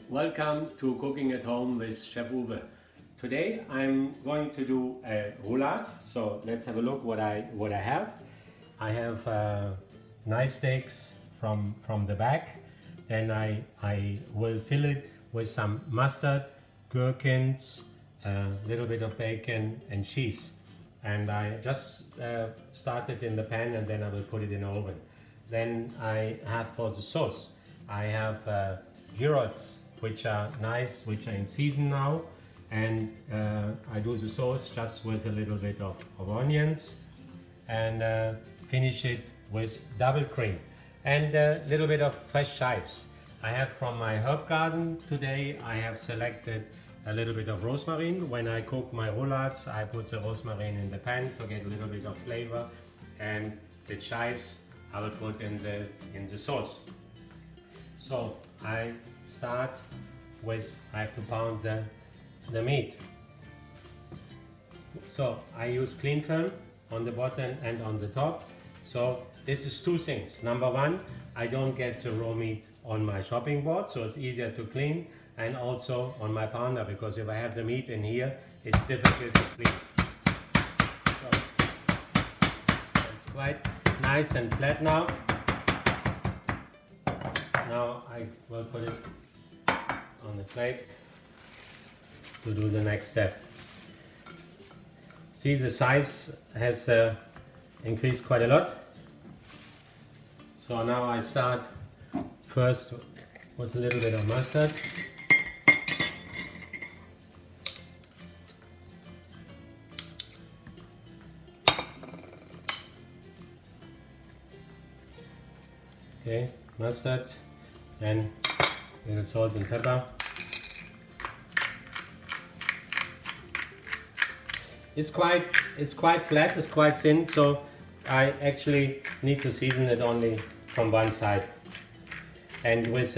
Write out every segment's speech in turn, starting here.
welcome to Cooking at Home with Chef Uwe. Today I'm going to do a roulade, so let's have a look what I have. I have nice steaks from the back, then I will fill it with some mustard, gherkins, a little bit of bacon and cheese. And I just started in the pan and then I will put it in the oven. Then I have for the sauce, I have Girolles, which are nice, which are in season now. And I do the sauce just with a little bit of onions and finish it with double cream and a little bit of fresh chives. I have from my herb garden today, I have selected a little bit of rosemary. When I cook my roulades, I put the rosemary in the pan to get a little bit of flavor, and the chives I will put in the sauce. So I start with, I have to pound the meat. So I use clean film on the bottom and on the top. So this is two things. Number one, I don't get the raw meat on my chopping board, so it's easier to clean, and also on my pounder, because if I have the meat in here, it's difficult to clean. So it's quite nice and flat now. Now I will put it on the plate to do the next step. See, the size has increased quite a lot. So now I start first with a little bit of mustard. Okay, mustard, and a little salt and pepper. It's quite flat, it's quite thin, so I actually need to season it only from one side. And with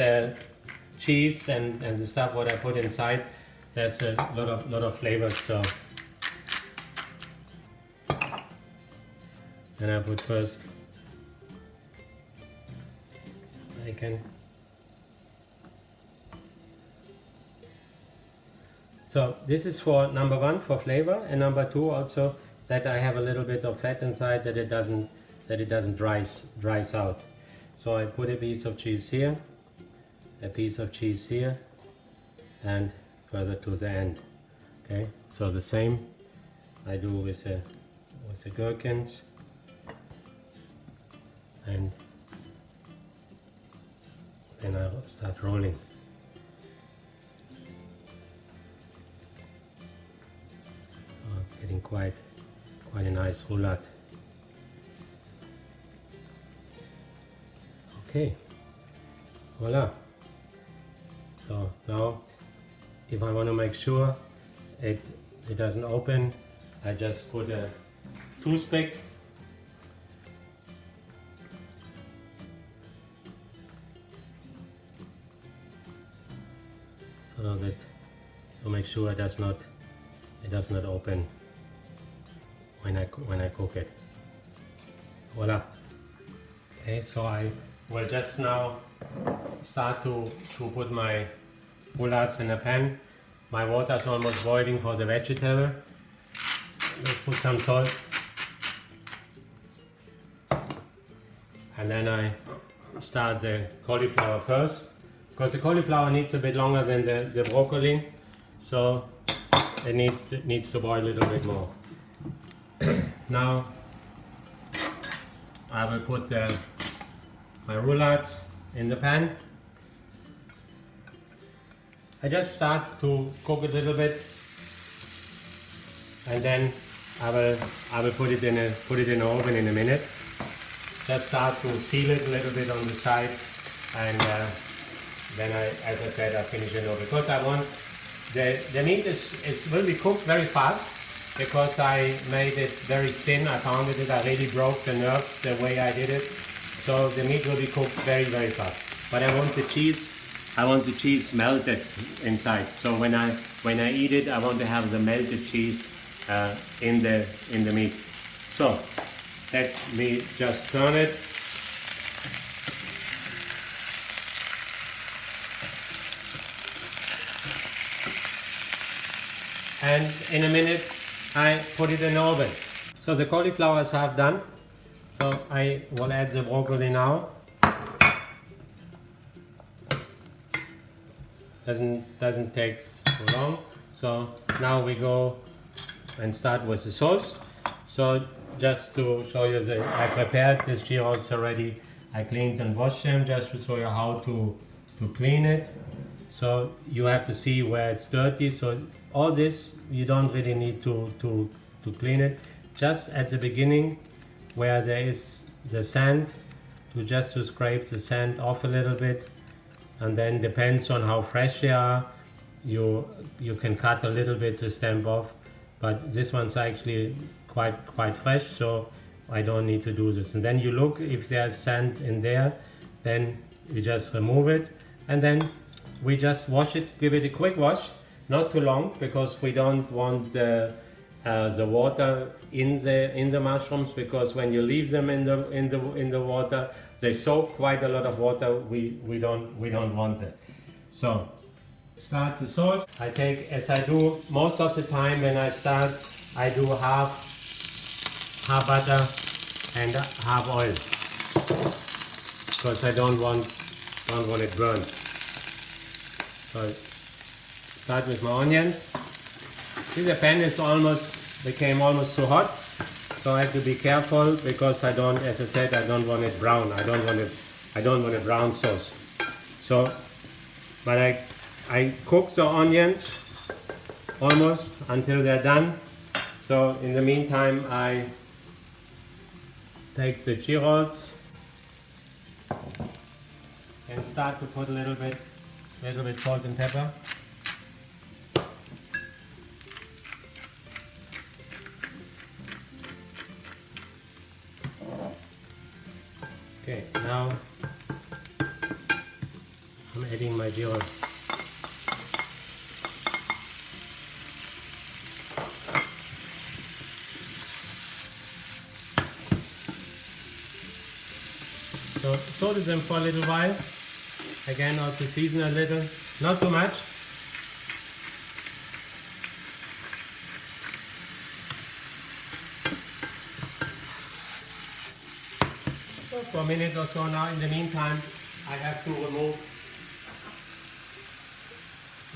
cheese and the stuff what I put inside, there's a lot of flavors. So, and I put first bacon. So this is for number one, for flavor, and number two also that I have a little bit of fat inside, that it doesn't dries out. So I put a piece of cheese here, a piece of cheese here, and further to the end. Okay, so the same I do with the gherkins, and then I start rolling. Oh, it's getting quite a nice roulade. Okay, voila. So now, if I want to make sure it doesn't open, I just put a toothpick so that to make sure it does not open when I cook it. Voila. Okay, so I will just now start to put my roulades in a pan. My water is almost boiling for the vegetable. Let's put some salt. And then I start the cauliflower first, because the cauliflower needs a bit longer than the broccoli, so it needs to boil a little bit more. Now I will put my roulades in the pan. I just start to cook it a little bit, and then I will put it in the oven in a minute. Just start to seal it a little bit on the side, and then as I said, I finish it over, because I want the meat will be cooked very fast, because I made it very thin. I pounded it. I really broke the nerves the way I did it. So the meat will be cooked very fast. But I want the cheese melted inside. So when I eat it, I want to have the melted cheese in the meat. So let me just turn it. and in a minute I put it in the oven. So the cauliflower is half done. So I will add the broccoli now. Doesn't take so long. So now we go and start with the sauce. So just to show you that I prepared this gyros already. I cleaned and washed them just to show you how to clean it. So you have to see where it's dirty. So all this you don't really need to clean it. Just at the beginning where there is the sand, to scrape the sand off a little bit, and then depends on how fresh they are, you can cut a little bit the stem off. But this one's actually quite fresh, so I don't need to do this. And then you look if there's sand in there, then you just remove it, and then we just wash it, give it a quick wash, not too long, because we don't want the water in the mushrooms, because when you leave them in the water, they soak quite a lot of water. We don't want that. So start the sauce. I take, as I do most of the time when I start, I do half butter and half oil, because I don't want it burned. So start with my onions. See, the pan is became almost too hot, so I have to be careful, because I don't, as I said, I don't want it brown. I don't want a brown sauce. So, but I cook the onions almost until they're done. So in the meantime, I take the girolles and start to put a little bit salt and pepper. Okay, now I'm adding my girolles. So saute them for a little while. Again, also season a little, not too much. So for a minute or so now. In the meantime, I have to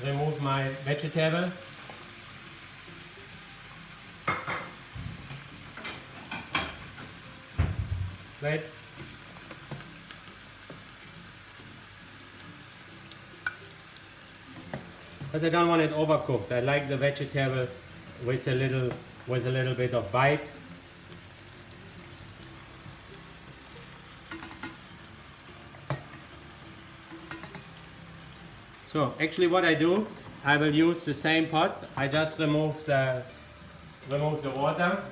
remove my vegetable. Wait. But I don't want it overcooked. I like the vegetable with a little bit of bite. So actually what I do, I will use the same pot. I just remove the water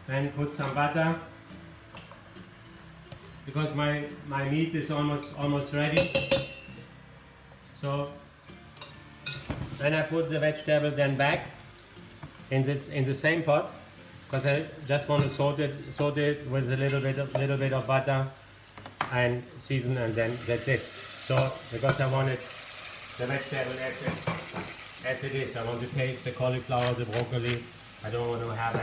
and put some butter, because my meat is almost ready. So then I put the vegetable then back in the same pot, because I just want to saute it with a little bit of butter and season, and then that's it. So because I wanted the vegetable as it is, I want to taste the cauliflower, the broccoli. I don't want to have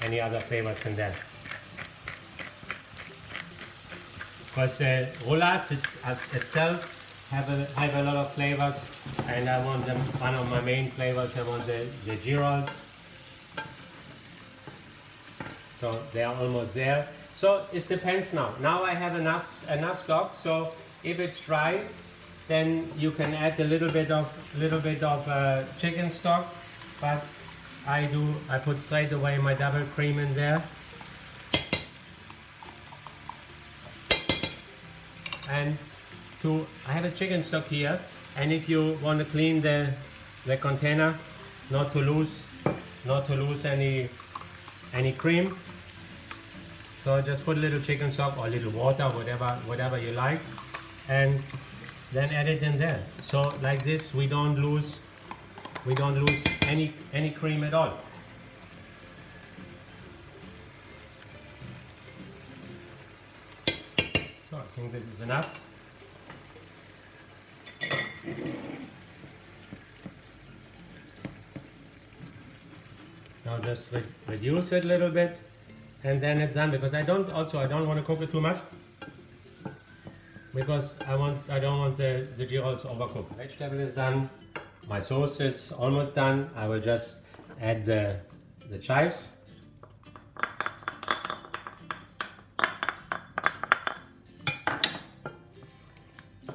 any other flavors than that. Because the roulade itself have a lot of flavors, and I want them. One of my main flavors, I want the girolles. So they are almost there. So it depends now. Now I have enough stock. So if it's dry, then you can add a little bit of chicken stock. But I put straight away my double cream in there. And I have a chicken stock here, and if you want to clean the container, not to lose any cream, so just put a little chicken stock or a little water, whatever you like, and then add it in there. So like this, we don't lose any cream at all. So I think this is enough. just reduce it a little bit, and then it's done. Because I don't want to cook it too much, because I don't want the gyros overcooked. Vegetable is done. My sauce is almost done. I will just add the chives.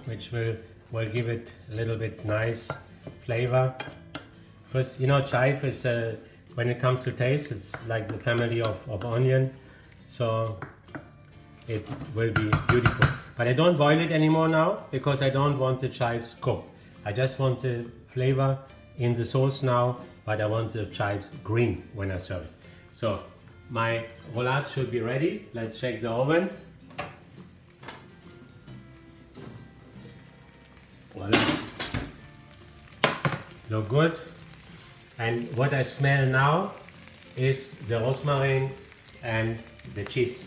Which will give it a little bit nice flavor. Because you know, chive is when it comes to taste, it's like the family of onion, so it will be beautiful. But I don't boil it anymore now, because I don't want the chives cooked. I just want the flavor in the sauce now, but I want the chives green when I serve it. So my roulades should be ready. Let's check the oven. Voila. Look good. And what I smell now is the rosemary and the cheese.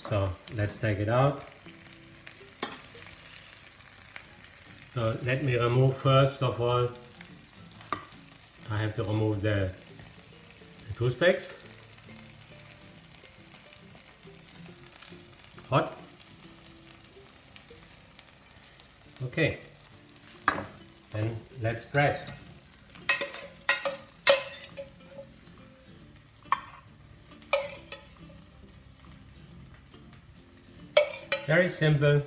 So let's take it out. So let me remove, first of all, I have to remove the toothpicks. Hot. Okay, then let's press. Very simple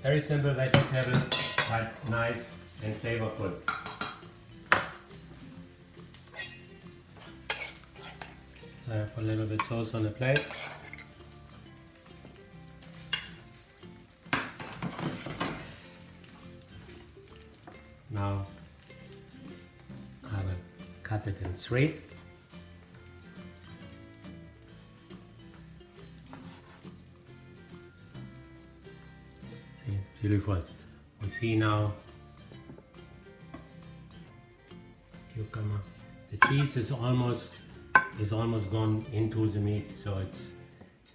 vegetable, but nice and flavorful. I have a little bit sauce on the plate. Now I will cut it in 3. See, beautiful. We see now cucumber. The cheese is almost gone into the meat, so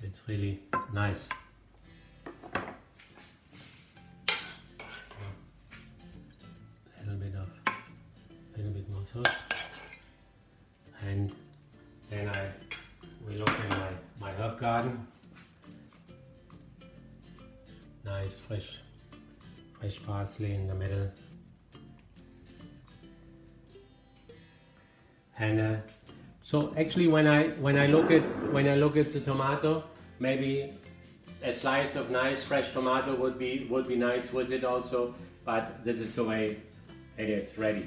it's really nice. A little bit more sauce, and then we look in my herb garden. Nice fresh parsley in the middle, and so actually when I look at the tomato, maybe a slice of nice fresh tomato would be nice with it also, but this is the way it is ready.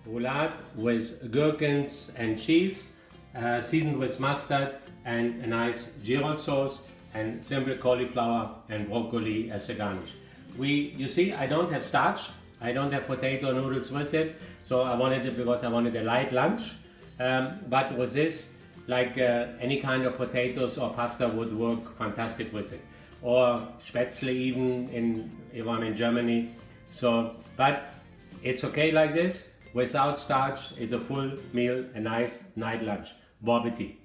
Roulade with gherkins and cheese, seasoned with mustard and a nice Girolle sauce, and simple cauliflower and broccoli as a garnish. You see, I don't have starch, I don't have potato noodles with it, so I wanted it because I wanted a light lunch. But with this, like any kind of potatoes or pasta would work fantastic with it, or Spätzle even if I'm in Germany. So, but it's okay like this. Without starch, it's a full meal, a nice night lunch. Bon appetit.